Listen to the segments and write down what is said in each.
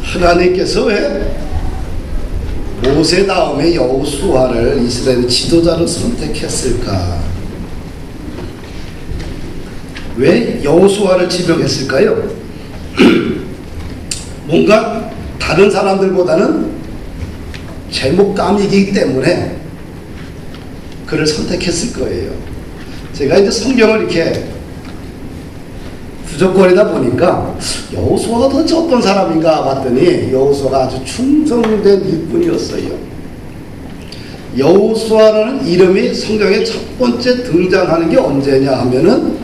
하나님께서 왜 모세 다음에 여호수아를 이스라엘 지도자로 선택했을까? 왜 여호수아를 지명했을까요? 뭔가 다른 사람들보다는 제목감이기 때문에 그를 선택했을 거예요. 제가 이제 성경을 이렇게 부적거리다 보니까 여호수아가 도대체 어떤 사람인가 봤더니 여호수아가 아주 충성된 일꾼이었어요. 여호수아라는 이름이 성경에 첫 번째 등장하는 게 언제냐 하면은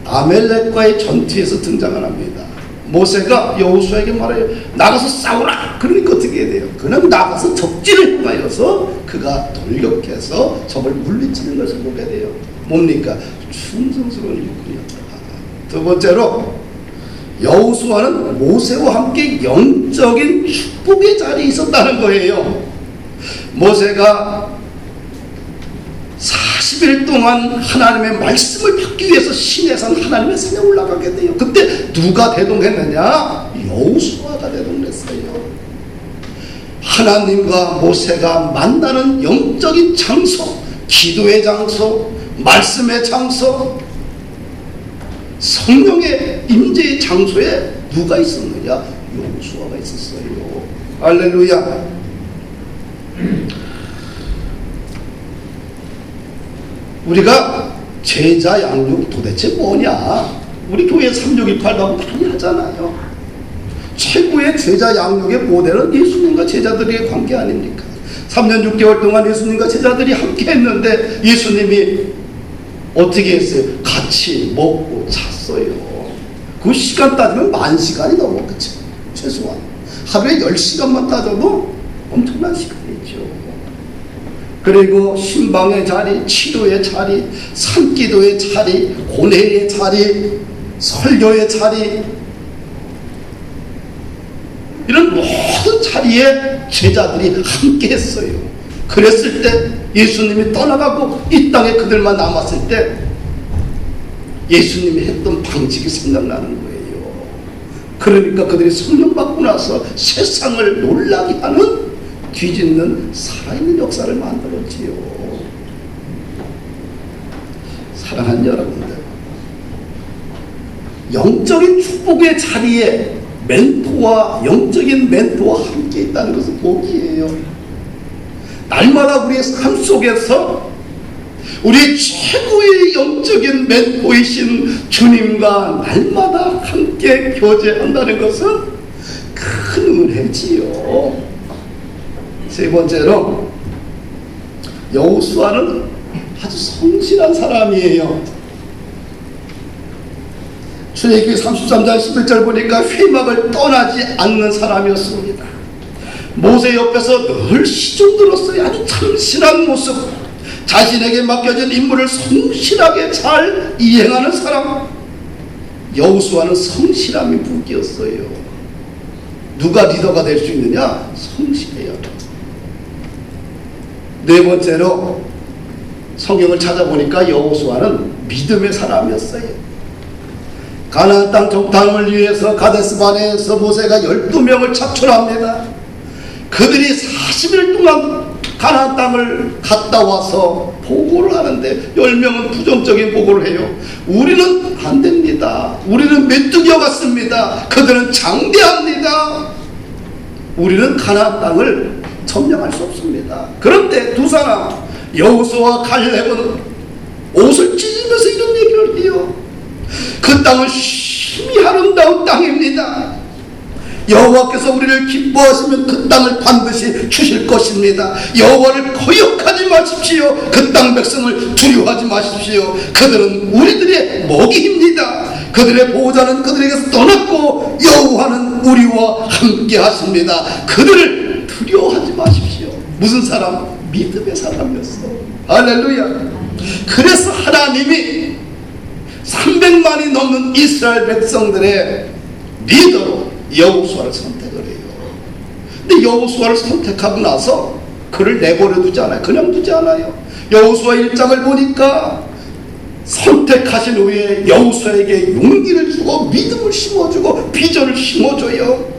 아멜렉과의 전투에서 등장을 합니다. 모세가 여호수아에게 말해요. 나가서 싸우라. 그러니까 어떻게 해야 돼요? 그냥 나가서 적진을 행하여서 그가 돌격해서 적을 물리치는 것을 보게 돼요. 뭡니까? 충성스러운 일꾼이었다. 두 번째로 여호수아는 모세와 함께 영적인 축복의 자리에 있었다는 거예요. 모세가 40일 동안 하나님의 말씀을 받기 위해서 시내산 하나님의 산에 올라가게 돼요. 그때 누가 대동했느냐? 여호수아가 대동했어요. 하나님과 모세가 만나는 영적인 장소, 기도의 장소, 말씀의 장소, 성령의 임재의 장소에 누가 있었느냐? 여호수아가 있었어요. 할렐루야. 우리가 제자 양육 도대체 뭐냐? 우리 교회 3628라고 많이 하잖아요. 최고의 제자 양육의 모델은 예수님과 제자들의 관계 아닙니까? 3년 6개월 동안 예수님과 제자들이 함께 했는데 예수님이 어떻게 했어요? 같이 먹고 잤어요. 그 시간 따지면 10,000시간이 넘었겠죠. 최소한 하루에 10시간만 따져도 엄청난 시간이죠. 그리고 신방의 자리, 치료의 자리, 산기도의 자리, 고뇌의 자리, 설교의 자리, 이런 모든 자리에 제자들이 함께 했어요. 그랬을 때 예수님이 떠나가고 이 땅에 그들만 남았을 때 예수님이 했던 방식이 생각나는 거예요. 그러니까 그들이 성령 받고 나서 세상을 놀라게 하는 뒤집는 살아있는 역사를 만들었지요. 사랑하는 여러분들, 영적인 축복의 자리에 멘토와 영적인 멘토와 함께 있다는 것은 복이에요. 날마다 우리의 삶 속에서 우리 최고의 영적인 멘토이신 주님과 날마다 함께 교제한다는 것은 큰 은혜지요. 세 번째로 여호수아는 아주 성실한 사람이에요. 출애굽기 33장 11절 보니까 회막을 떠나지 않는 사람이었습니다. 모세 옆에서 늘 시중 들었어요. 아주 참신한 모습, 자신에게 맡겨진 임무를 성실하게 잘 이행하는 사람. 여호수아는 성실함이 무기였어요. 누가 리더가 될 수 있느냐? 성실해야 돼. 네 번째로 성경을 찾아보니까 여호수아는 믿음의 사람이었어요. 가나안 땅 정탐을 위해서 가데스바네에서 모세가 12명을 차출합니다. 그들이 40일 동안 가나안 땅을 갔다 와서 보고를 하는데 10명은 부정적인 보고를 해요. 우리는 안 됩니다. 우리는 메뚜기와 같습니다. 그들은 장대합니다. 우리는 가나안 땅을 점령할 수 없습니다. 그런데 두 사람, 여호수아와 갈렙은 옷을 찢으면서 이런 얘기를 해요. 그 땅은 심히 아름다운 땅입니다. 여호와께서 우리를 기뻐하시면 그 땅을 반드시 주실 것입니다. 여호와를 거역하지 마십시오. 그 땅 백성을 두려워하지 마십시오. 그들은 우리들의 먹이입니다. 그들의 보호자는 그들에게서 떠났고 여호와는 우리와 함께 하십니다. 그들을 두려워하지 마십시오. 무슨 사람? 믿음의 사람이었어. 할렐루야. 그래서 하나님이 300만이 넘는 이스라엘 백성들의 리더로 여호수아를 선택을 해요. 근데 여호수아를 선택하고 나서 그를 내버려 두지 않아요. 그냥 두지 않아요. 여호수아 1장을 보니까 선택하신 후에 여호수아에게 용기를 주고 믿음을 심어주고 비전을 심어줘요.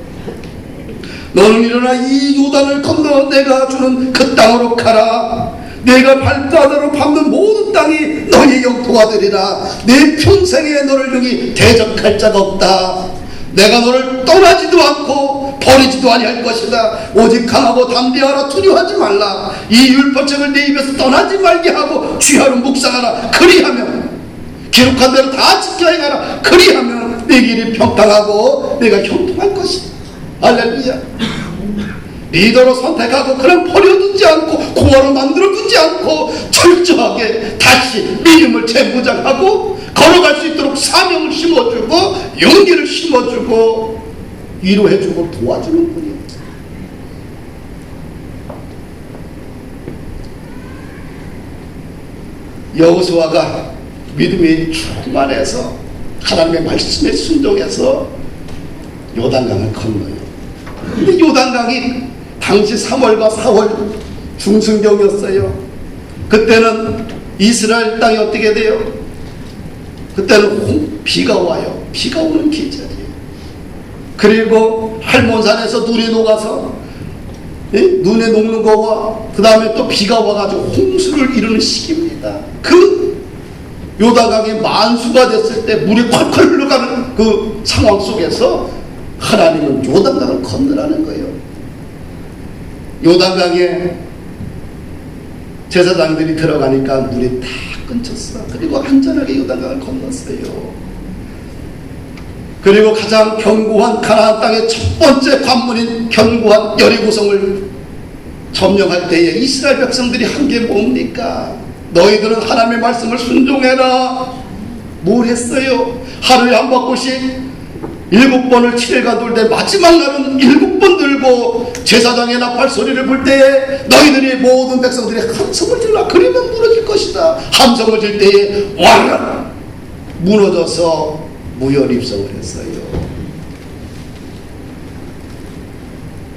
너는 일어나 이 요단을 건너 내가 주는 그 땅으로 가라. 내가 발바닥으로 밟는 모든 땅이 너의 영토가 되리라. 내 평생에 너를 능히 대적할 자가 없다. 내가 너를 떠나지도 않고 버리지도 아니할 것이다. 오직 강하고 담대하라. 두려워하지 말라. 이 율법책을 내 입에서 떠나지 말게 하고 주야로 묵상하라. 그리하면 기록한 대로 다 지켜 행하라. 그리하면 내 길이 평탄하고 내가 형통할 것이다. 할렐루야. 리더로 선택하고 그냥 버려두지 않고 고아로 만들어두지 않고 철저하게 다시 믿음을 재무장하고 걸어갈 수 있도록 사명을 심어주고 용기를 심어주고 위로해주고 도와주는 분이에요. 여호수아가 믿음이 충만해서 하나님의 말씀에 순종해서 요단강을 건너요. 근데 요단강이 당시 3월과 4월 중순경이었어요. 그때는 이스라엘 땅이 어떻게 돼요? 그때는 비가 와요. 비가 오는 계절이에요. 그리고 할몬산에서 눈이 녹아서 눈에 녹는 거와 그 다음에 또 비가 와가지고 홍수를 이루는 시기입니다. 그 요단강이 만수가 됐을 때 물이 콸콸 흘러가는 그 상황 속에서 하나님은 요단강을 건너라는 거예요. 요단강에 제사장들이 들어가니까 물이 다 끊겼어. 그리고 안전하게 요단강을 건넜어요. 그리고 가장 견고한 가나안 땅의 첫 번째 관문인 견고한 여리고성을 점령할 때에 이스라엘 백성들이 한 게 뭡니까? 너희들은 하나님의 말씀을 순종해라. 뭘 했어요? 하루에 한 바퀴씩 7번을 7일간 돌 때 마지막 날은 7번 들고 제사장의 나팔 소리를 불 때에 너희들이 모든 백성들이 함성을 질러. 그러면 무너질 것이다. 함성을 질 때에 와라 무너져서 무혈입성을 했어요.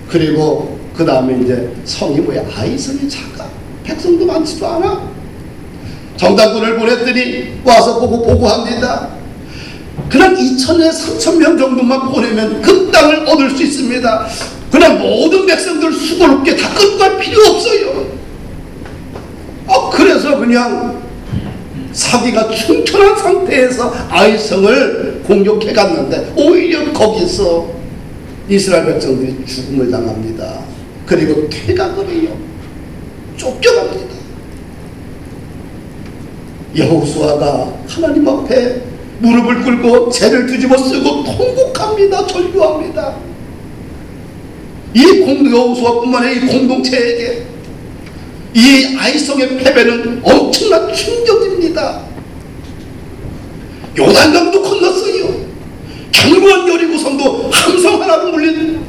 그리고 그 다음에 이제 성이 뭐야? 아이성이 작아. 백성도 많지도 않아. 정당군을 보냈더니 와서 보고합니다. 그냥 2,000에 3,000명 정도만 보내면 그 땅을 얻을 수 있습니다. 그냥 모든 백성들 수고롭게 다 끌고 갈 필요 없어요. 그래서 그냥 사기가 충천한 상태에서 아이성을 공격해 갔는데 오히려 거기서 이스라엘 백성들이 죽음을 당합니다. 그리고 퇴각을 해요. 쫓겨갑니다. 여호수아가 하나님 앞에 무릎을 꿇고 죄를 뒤집어 쓰고 통곡합니다. 절규합니다. 이 여호수아뿐만 아니라 이 공동체에게 이 아이성의 패배는 엄청난 충격입니다. 요단강도 건넜어요. 견고한 여리고성도 함성 하나로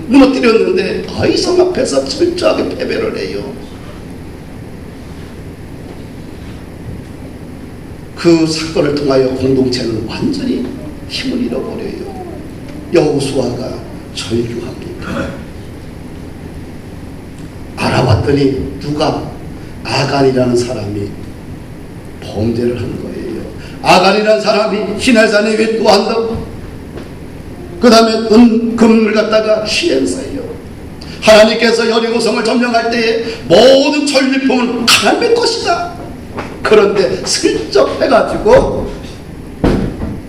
무너뜨렸는데 아이성 앞에서 철저하게 패배를 해요. 그 사건을 통하여 공동체는 완전히 힘을 잃어버려요. 여호수아가 절규합니다. 알아봤더니 누가? 아간이라는 사람이 범죄를 한 거예요. 아간이라는 사람이 시내산에 윗도한다고 그 다음에 금을 갖다가 시행사예요. 하나님께서 여리고성을 점령할 때에 모든 전리품은 하나님의 것이다. 그런데 슬쩍 해가지고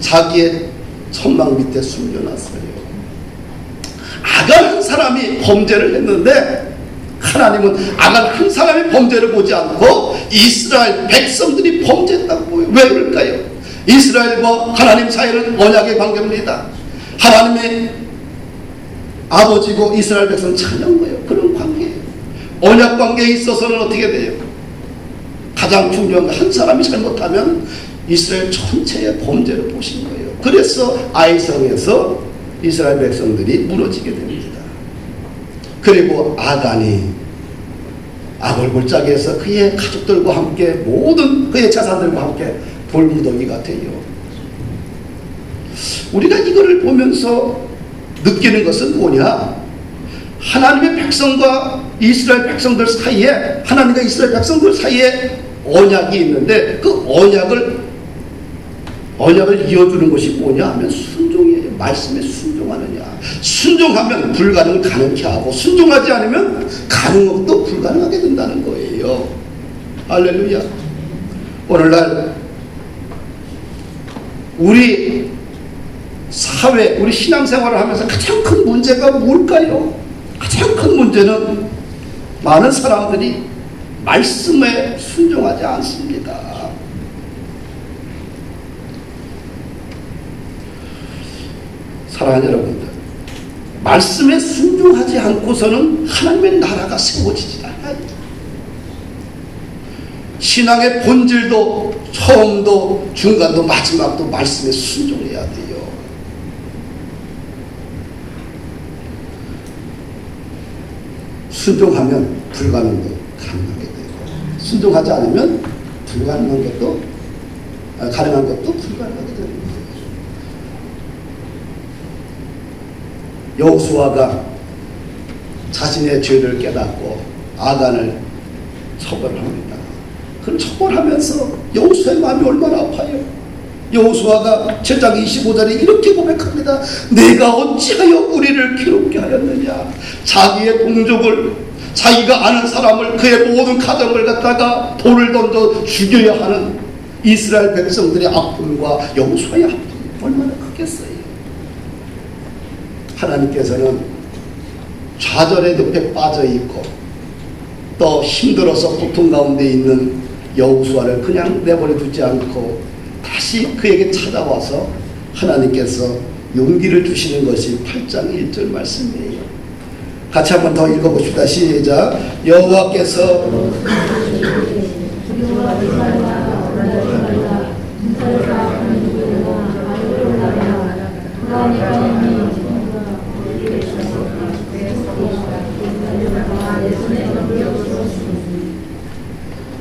자기의 천막 밑에 숨겨놨어요. 아간 한 사람이 범죄를 했는데 하나님은 아간 한 사람의 범죄를 보지 않고 이스라엘 백성들이 범죄했다고 보여요. 왜 그럴까요? 이스라엘과 하나님 사이는 언약의 관계입니다. 하나님의 아버지고 이스라엘 백성은 자녀예요. 그런 관계예요. 언약 관계에 있어서는 어떻게 돼요? 가장 중요한 한 사람이 잘못하면 이스라엘 전체의 범죄를 보신 거예요. 그래서 아이성에서 이스라엘 백성들이 무너지게 됩니다. 그리고 아간이 아골골짜기에서 그의 가족들과 함께 모든 그의 자산들과 함께 돌무더기가 돼요. 우리가 이거를 보면서 느끼는 것은 뭐냐? 하나님의 백성과 이스라엘 백성들 사이에 하나님과 이스라엘 백성들 사이에 언약이 있는데 그 언약을 언약을 이어주는 것이 뭐냐 하면 순종이에요. 말씀에 순종하느냐. 순종하면 불가능을 가능케 하고 순종하지 않으면 가능한 것도 불가능하게 된다는 거예요. 할렐루야. 오늘날 우리 사회, 우리 신앙생활을 하면서 가장 큰 문제가 뭘까요? 가장 큰 문제는 많은 사람들이 말씀에 순종하지 않습니다. 사랑하는 여러분들, 말씀에 순종하지 않고서는 하나님의 나라가 세워지지 않아요. 신앙의 본질도 처음도 중간도 마지막도 말씀에 순종해야 돼요. 순종하면 불가능도 가능하게 되고 순종하지 않으면 가능한 것도 불가능하게 되는 거예요. 여호수아가 자신의 죄를 깨닫고 아간을 처벌합니다. 그걸 처벌하면서 여호수아의 마음이 얼마나 아파요. 여호수아가 7장 25절에 이렇게 고백합니다. 내가 어찌하여 우리를 괴롭게 하였느냐. 자기의 동족을, 자기가 아는 사람을, 그의 모든 가정을 갖다가 돌을 던져 죽여야 하는 이스라엘 백성들의 아픔과 여호수아의 아픔이 얼마나 크겠어요. 하나님께서는 좌절의 늪에 빠져있고 또 힘들어서 고통 가운데 있는 여호수아를 그냥 내버려 두지 않고 다시 그에게 찾아와서 하나님께서 용기를 주시는 것이 8장 1절 말씀이에요. 같이 한번 더 읽어봅시다. 시작. 여호와께서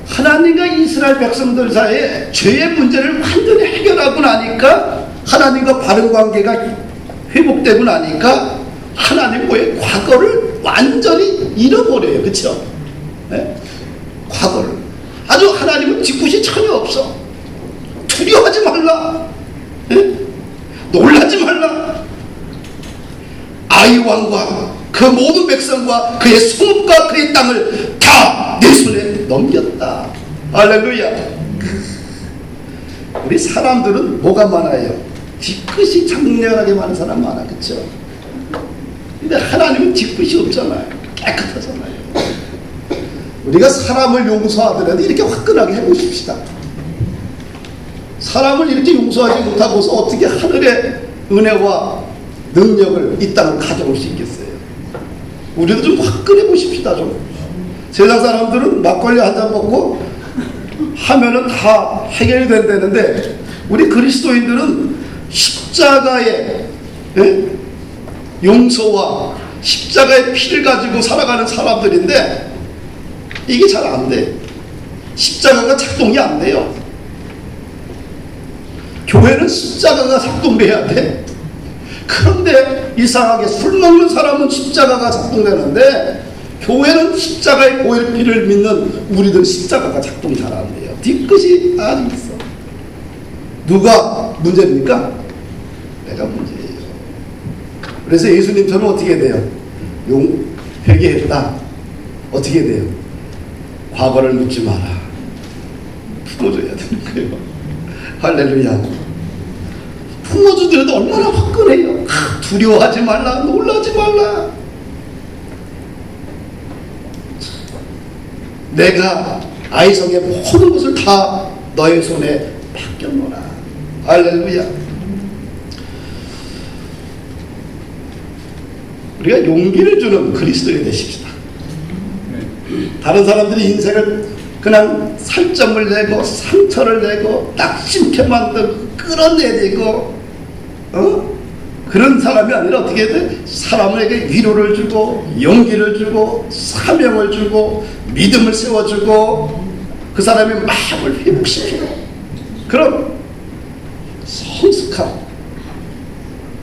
하나님과 이스라엘 백성들 사이에 죄의 문제를 완전히 해결하고 나니까 하나님과 바른 관계가 회복되고 나니까 하나님과의 과거를 완전히 잃어버려요. 그렇죠? 네? 과거를 아주 하나님은 뒤끝이 전혀 없어. 두려워하지 말라. 네? 놀라지 말라. 아이 왕과 그 모든 백성과 그의 성읍과 그의 땅을 다 내 손에 넘겼다. 할렐루야. 우리 사람들은 뭐가 많아요? 뒤끝이 장렬하게 많은 사람 많아. 그렇죠? 근데 하나님은 뒤끝이 없잖아요. 깨끗하잖아요. 우리가 사람을 용서하더라도 이렇게 화끈하게 해보십시다. 사람을 이렇게 용서하지 못하고서 어떻게 하늘의 은혜와 능력을 이 땅을 가져올 수 있겠어요? 우리도 좀 화끈해 보십시다. 좀. 세상 사람들은 막걸리 한 잔 먹고 하면은 다 해결이 된다는데 우리 그리스도인들은 십자가의 용서와 십자가의 피를 가지고 살아가는 사람들인데 이게 잘 안 돼. 십자가가 작동이 안 돼요. 교회는 십자가가 작동돼야 돼. 그런데 이상하게 술 먹는 사람은 십자가가 작동되는데 교회는 십자가의 보혈 피를 믿는 우리들 십자가가 작동 잘 안 돼요. 뒤끝이 아직 있어. 누가 문제입니까? 내가 문제예요. 그래서 예수님처럼 어떻게 돼요? 회개했다. 어떻게 돼요? 과거를 묻지 마라. 품어줘야 되는 거예요. 할렐루야. 품어주더라도 얼마나 화끈해요. 두려워하지 말라. 놀라지 말라. 내가 아이성의 모든 것을 다 너의 손에 맡겨놓으라. 할렐루야. 우리가 용기를 주는 그리스도인이 되십시다. 다른 사람들이 인생을 그냥 살점을 내고 상처를 내고 낙심케 만들고 끌어내리고 그런 사람이 아니라 어떻게 돼? 사람에게 위로를 주고 용기를 주고 사명을 주고 믿음을 세워주고 그 사람의 마음을 회복시키고 그런 성숙한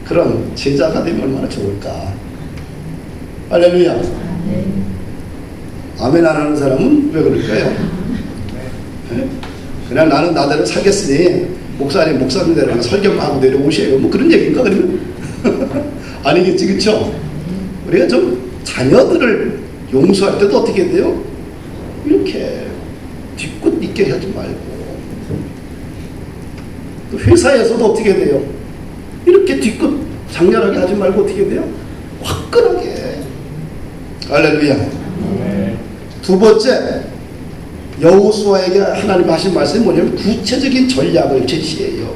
그런 제자가 되면 얼마나 좋을까. 할렐루야. 아멘 안 하는 사람은 왜 그럴까요? 그냥 나는 나대로 살겠으니 목사님들은 설교만 하고 내려오셔요. 뭐 그런 얘기인가 그러면? 아니겠지, 그렇죠? 우리가 좀 자녀들을 용서할 때도 어떻게 돼요? 이렇게 뒤끝 있게 하지 말고, 또 회사에서도 어떻게 돼요? 이렇게 뒤끝 장렬하게 하지 말고 어떻게 돼요? 화끈하게. 할렐루야. 두 번째, 여호수아에게 하나님이 하신 말씀이 뭐냐면 구체적인 전략을 제시해요.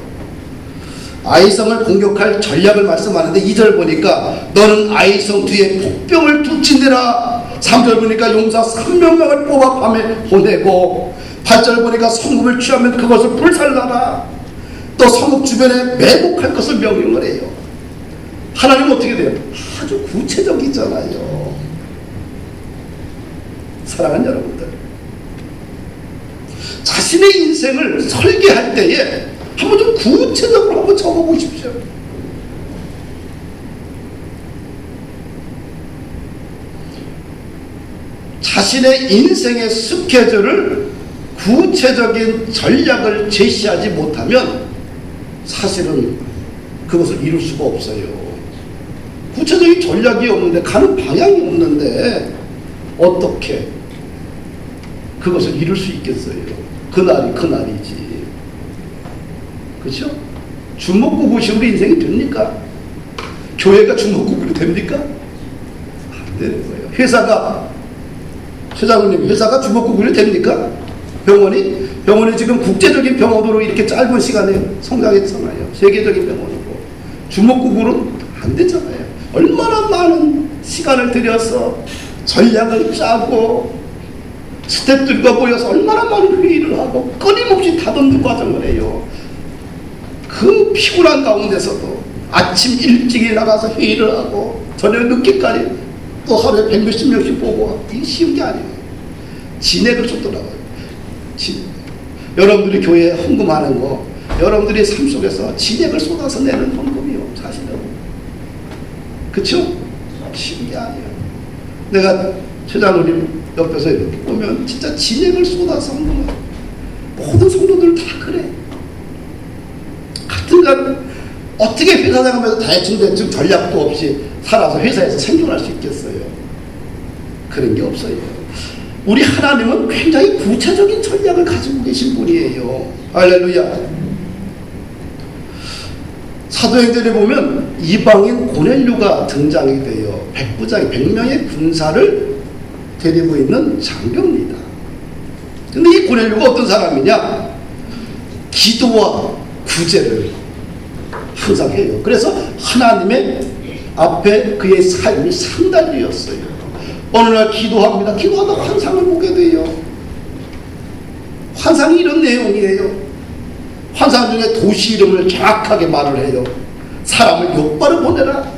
아이성을 공격할 전략을 말씀하는데 2절 보니까 너는 아이성 뒤에 복병을 두친대라. 3절 보니까 용사 300명을 뽑아 밤에 보내고, 8절 보니까 성읍을 취하면 그것을 불살라라. 또 성읍 주변에 매복할 것을 명령을 해요. 하나님은 어떻게 돼요? 아주 구체적이잖아요. 사랑하는 여러분들, 자신의 인생을 설계할 때에 한번 좀 구체적으로 한번 적어보십시오. 자신의 인생의 스케줄을 구체적인 전략을 제시하지 못하면 사실은 그것을 이룰 수가 없어요. 구체적인 전략이 없는데, 가는 방향이 없는데 어떻게 그것을 이룰 수 있겠어요? 그날이 그날이지. 그렇죠? 주먹구구시 우리 인생이 됩니까? 교회가 주먹구구로 됩니까? 안 되는 거예요. 회사가, 최장로님, 회사가 주먹구구로 됩니까? 병원이 지금 국제적인 병원으로 이렇게 짧은 시간에 성장했잖아요. 세계적인 병원이고. 주먹구구로는 안 되잖아요. 얼마나 많은 시간을 들여서 전략을 짜고 스태프들과 모여서 얼마나 많은 회의를 하고 끊임없이 다듬는 과정을 해요. 그 피곤한 가운데서도 아침 일찍 나가서 회의를 하고 저녁 늦게까지 또 하루에 100몇십 명씩 보고, 이게 쉬운 게 아니에요. 진액을 쏟더라고요. 여러분들이 교회에 헌금하는 거, 여러분들이 삶 속에서 진액을 쏟아서 내는 헌금이요, 사실은. 그쵸? 쉬운 게 아니에요. 내가 최장로님 옆에서 이렇게 보면 진짜 진액을 쏟아서 헌금해요. 모든 성도들 다 그래. 같은 어떻게 회사 나가면서 대충 전략도 없이 살아서 회사에서 생존할 수 있겠어요? 그런 게 없어요. 우리 하나님은 굉장히 구체적인 전략을 가지고 계신 분이에요. 할렐루야. 사도행전에 보면 이방인 고넬료가 등장이 돼요. 백부장이 100명의 군사를 데리고 있는 장교입니다. 근데 이 고넬료가 어떤 사람이냐? 기도와 구제를 항상 해요. 그래서 하나님의 앞에 그의 삶이 상달이었어요. 어느 날 기도합니다. 기도하다 환상을 보게 돼요. 환상이 이런 내용이에요. 환상 중에 도시 이름을 정확하게 말을 해요. 사람을 곧바로 보내라.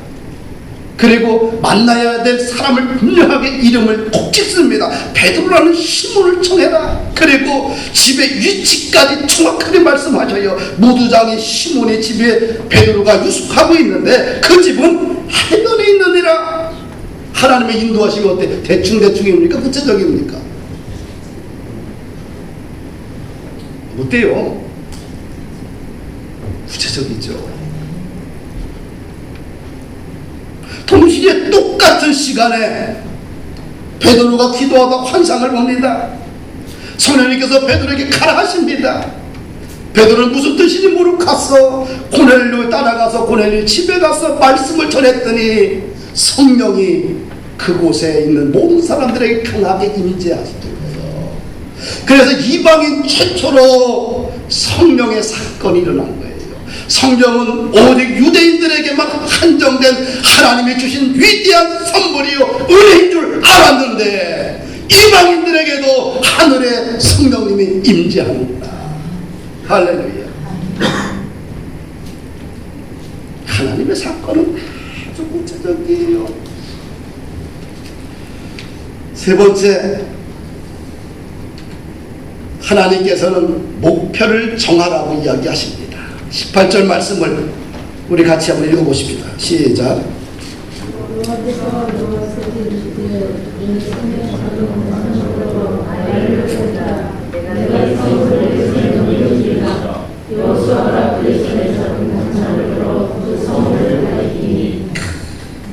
그리고 만나야 될 사람을 분명하게 이름을 꼭 짓습니다. 베드로라는 신문을 청해라. 그리고 집의 위치까지 정확하게 말씀하셔요. 무두장의 시몬의 집에 베드로가 유숙하고 있는데 그 집은 해변에 있느니라. 하나님의 인도하심이 어때? 대충입니까? 구체적입니까? 어때요? 구체적이죠. 동시에 똑같은 시간에 베드로가 기도하다 환상을 봅니다. 성령님께서 베드로에게 가라 하십니다. 베드로는 무슨 뜻인지 모르고 갔어. 고넬료 따라가서 고넬료 집에 가서 말씀을 전했더니 성령이 그곳에 있는 모든 사람들에게 강하게 임재하시는 거예요. 그래서 이방인 최초로 성령의 사건이 일어난 거예요. 성령은 오직 유대인들에게만 한정된 하나님이 주신 위대한 선물이요 은혜인 줄 알았는데 이방인들에게도 하늘의 성령님이 임재하는구나. 할렐루야. 하나님의 사건은 아주 구체적이에요. 세 번째, 하나님께서는 목표를 정하라고 이야기하십니다. 18절 말씀을 우리 같이 한번 읽어보십시다. 시작.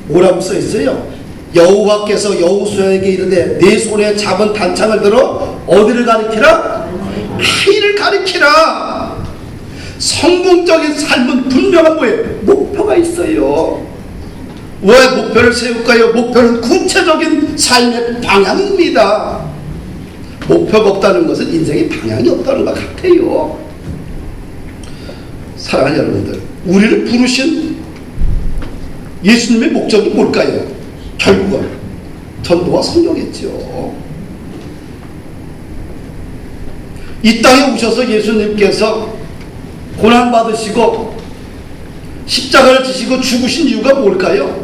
뭐라고 써 있어요? 여호와께서 여호수아에게 이르되 네 손에 잡은 단창을 들어 어디를 가리키라? 아이를 가리키라. 성공적인 삶은 분명한 거예요. 목표가 있어요. 왜 목표를 세울까요? 목표는 구체적인 삶의 방향입니다. 목표가 없다는 것은 인생의 방향이 없다는 것 같아요. 사랑하는 여러분들, 우리를 부르신 예수님의 목적이 뭘까요? 결국은 전도와 선교겠죠. 이 땅에 오셔서 예수님께서 고난받으시고 십자가를 지시고 죽으신 이유가 뭘까요?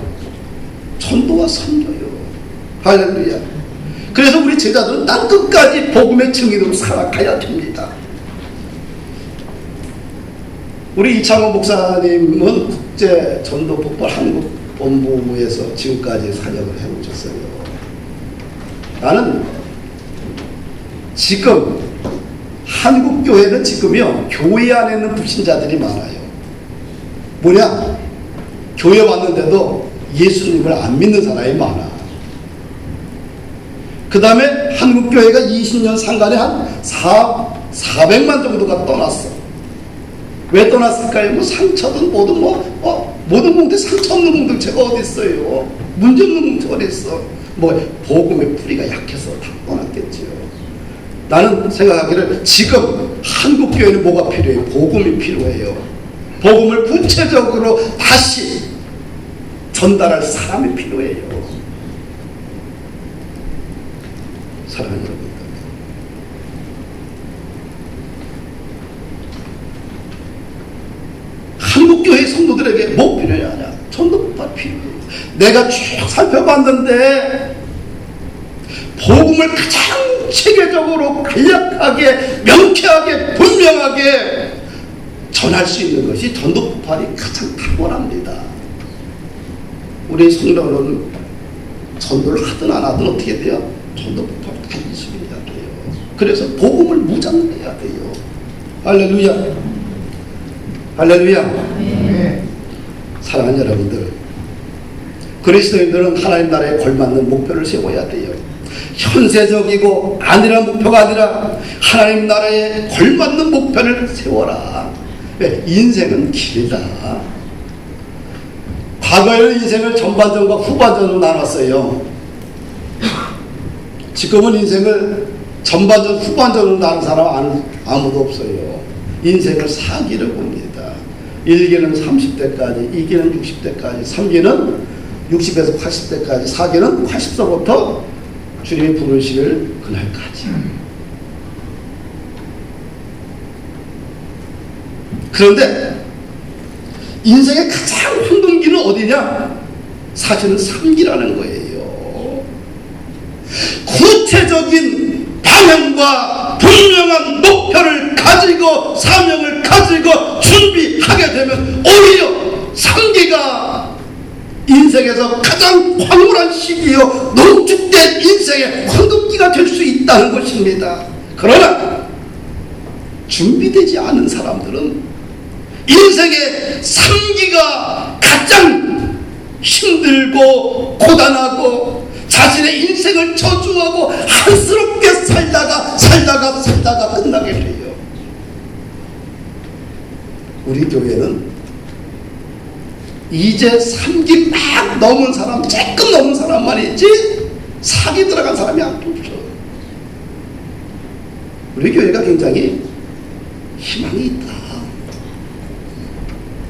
전도와 선교요. 할렐루야. 그래서 우리 제자들은 땅 끝까지 복음의 증인으로 살아가야 됩니다. 우리 이창호 목사님은 국제 전도 폭발 한국 본부에서 지금까지 사역을 해오셨어요. 나는 지금 한국 교회는 지금요, 교회 안에 있는 불신자들이 많아요. 뭐냐? 교회 왔는데도 예수님을 안 믿는 사람이 많아. 그 다음에 한국 교회가 20년 상간에 한 400만 정도가 떠났어. 왜 떠났을까요? 뭐 상처든 뭐든 모든 공동체, 상처 없는 공동체가 어디 있어요? 문제 없는 공동체가 어디 있어? 뭐 복음의 뿌리가 약해서 다 떠났겠지요. 나는 생각하기를 지금 한국 교회는 뭐가 필요해요? 복음이 필요해요. 복음을 구체적으로 다시 전달할 사람이 필요해요. 사랑하는 여러분들, 한국교회 성도들에게 뭐 필요하냐? 전도가 필요해요. 내가 쭉 살펴봤는데 복음을 가장 체계적으로 간략하게 명쾌하게 분명하게 전할 수 있는 것이 전도폭발이 가장 탁월합니다. 우리 성도는 전도를 하든 안 하든 어떻게 돼요? 전도폭발을 단순해야 돼요. 그래서 복음을 무장해야 돼요. 할렐루야. 할렐루야. 네. 사랑하는 여러분들, 그리스도인들은 하나님 나라에 걸맞는 목표를 세워야 돼요. 현세적이고 아니란 목표가 아니라 하나님 나라에 걸맞는 목표를 세워라. 왜? 인생은 길다. 과거에는 인생을 전반전과 후반전으로 나눴어요. 지금은 인생을 전반전, 후반전으로 나눈 사람 아무도 없어요. 인생을 4기를 봅니다. 1기는 30대까지, 2기는 60대까지, 3기는 60에서 80대까지, 4기는 80서부터 주님이 부르시를 그날까지. 그런데 인생의 가장 황금기는 어디냐? 사실은 3기라는 거예요. 구체적인 방향과 분명한 목표를 가지고 사명을 가지고 준비하게 되면 오히려 3기가 인생에서 가장 황홀한 시기요, 농축된 인생의 황금기가 될 수 있다는 것입니다. 그러나 준비되지 않은 사람들은 인생의 3기가 가장 힘들고 고단하고 자신의 인생을 저주하고 한스럽게 살다가 끝나게 돼요. 우리 교회는 이제 3기 막 넘은 사람, 조금 넘은 사람만 있지 4기 들어간 사람이 안 없어. 우리 교회가 굉장히 희망이 있다.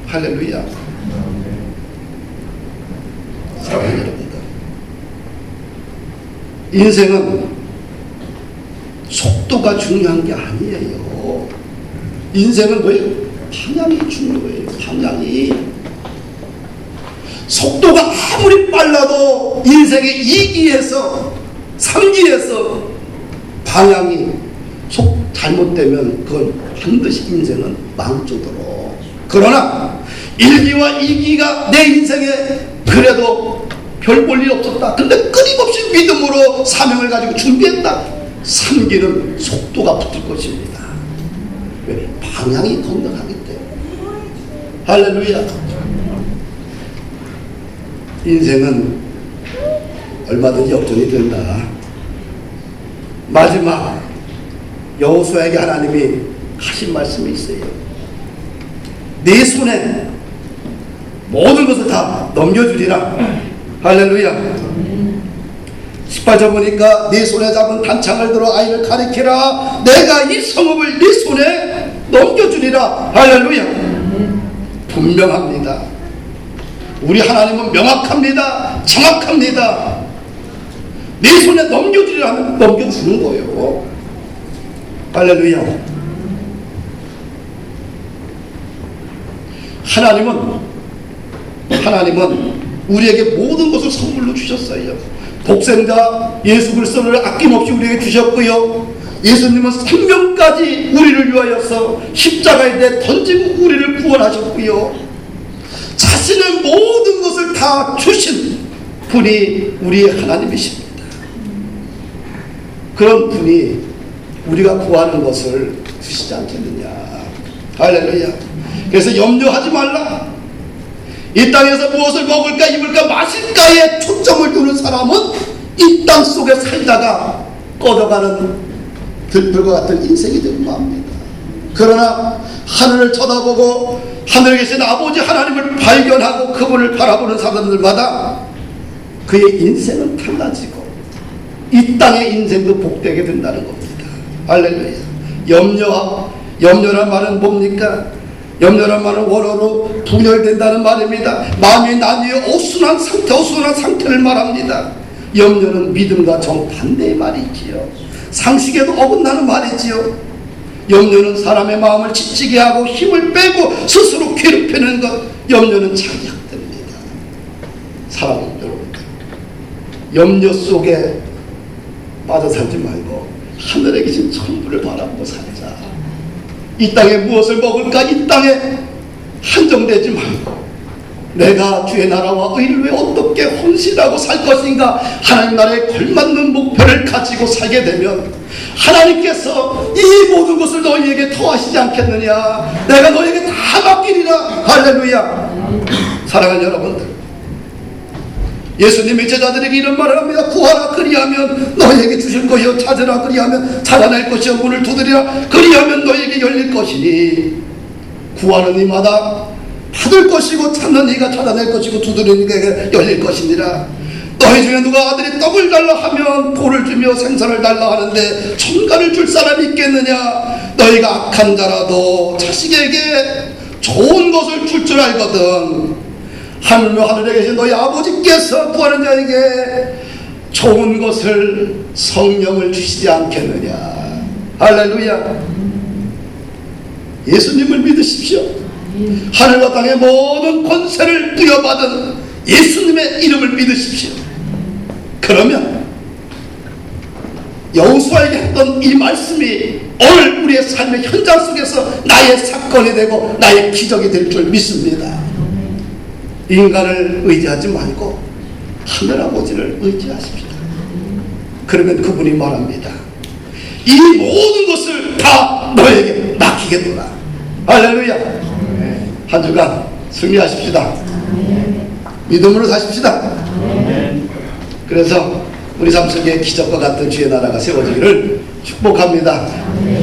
할렐루야. 사랑하는 여러분들, 인생은 속도가 중요한 게 아니에요. 인생은 뭐예요? 방향이 중요해요. 방향이. 속도가 아무리 빨라도 인생의 2기에서 3기에서 방향이 잘못되면 그건 반드시 인생은 망쳐도록. 그러나 1기와 2기가 내 인생에 그래도 별 볼 일 없었다. 근데 끊임없이 믿음으로 사명을 가지고 준비했다. 3기는 속도가 붙을 것입니다. 왜? 방향이 건강하기 때문에. 할렐루야. 인생은 얼마든지 역전이 된다. 마지막 여호수아에게 하나님이 하신 말씀이 있어요. 네 손에 모든 것을 다 넘겨주리라. 할렐루야. 18절 보니까 네 손에 잡은 단창을 들어 아이를 가리키라. 내가 이 성읍을 네 손에 넘겨주리라. 할렐루야. 분명합니다. 우리 하나님은 명확합니다. 정확합니다. 네 손에 넘겨주리라 하면 넘겨주는 거예요. 할렐루야. 하나님은 우리에게 모든 것을 선물로 주셨어요. 독생자 예수 그리스도를 아낌없이 우리에게 주셨고요. 예수님은 생명까지 우리를 위하여서 십자가에 내 던지고 우리를 구원하셨고요. 자신의 모든 것을 다 주신 분이 우리의 하나님이십니다. 그런 분이 우리가 구하는 것을 주시지 않겠느냐. 할렐루야. 그래서 염려하지 말라. 이 땅에서 무엇을 먹을까 입을까 마실까에 초점을 두는 사람은 이 땅 속에 살다가 꺼져가는 들불과 같은 인생이 되고 맙니다. 그러나 하늘을 쳐다보고 하늘에 계신 아버지 하나님을 발견하고 그분을 바라보는 사람들마다 그의 인생은 달라지고 이 땅의 인생도 복되게 된다는 겁니다. 할렐루야. 염려란 말은 뭡니까? 염려란 말은 원어로 분열된다는 말입니다. 마음이 나뉘어 어순한 상태를 말합니다. 염려는 믿음과 정반대의 말이지요. 상식에도 어긋나는 말이지요. 염려는 사람의 마음을 지치게 하고 힘을 빼고 스스로 괴롭히는 것. 염려는 착약됩니다. 사랑하는 여러분, 염려 속에 빠져 살지 말고 하늘에 계신 천부를 바라보고 살자. 이 땅에 무엇을 먹을까? 이 땅에 한정되지 말고 내가 주의 나라와 의를 위해 어떻게 헌신하고 살 것인가, 하나님 나라에 걸맞는 목표를 가지고 살게 되면 하나님께서 이 모든 것을 너희에게 더하시지 않겠느냐. 내가 너희에게 다 맡기리라. 할렐루야. 사랑하는 여러분들, 예수님의 제자들에게 이런 말을 합니다. 구하라 그리하면 너희에게 주실 것이요, 찾으라 그리하면 찾아낼 것이요, 문을 두드리라 그리하면 너희에게 열릴 것이니, 구하는 이마다 받을 것이고 찾는 이가 찾아낼 것이고 두드리는 이에게 열릴 것이니라. 너희 중에 누가 아들이 떡을 달라 하면 돌을 주며 생선을 달라 하는데 천가를 줄 사람이 있겠느냐. 너희가 악한 자라도 자식에게 좋은 것을 줄 줄 알거든. 하늘에 계신 너희 아버지께서 구하는 자에게 좋은 것을, 성령을 주시지 않겠느냐. 할렐루야. 예수님을 믿으십시오. 하늘과 땅의 모든 권세를 부여받은 예수님의 이름을 믿으십시오. 그러면 여호수아에게 했던 이 말씀이 오늘 우리의 삶의 현장 속에서 나의 사건이 되고 나의 기적이 될 줄 믿습니다. 인간을 의지하지 말고 하늘 아버지를 의지하십시다. 그러면 그분이 말합니다. 이 모든 것을 다 너에게 맡기겠노라. 할렐루야. 한 주간 승리하십시다. 믿음으로 사십시다. 그래서 우리 삶 속에 기적과 같은 주의 나라가 세워지기를 축복합니다.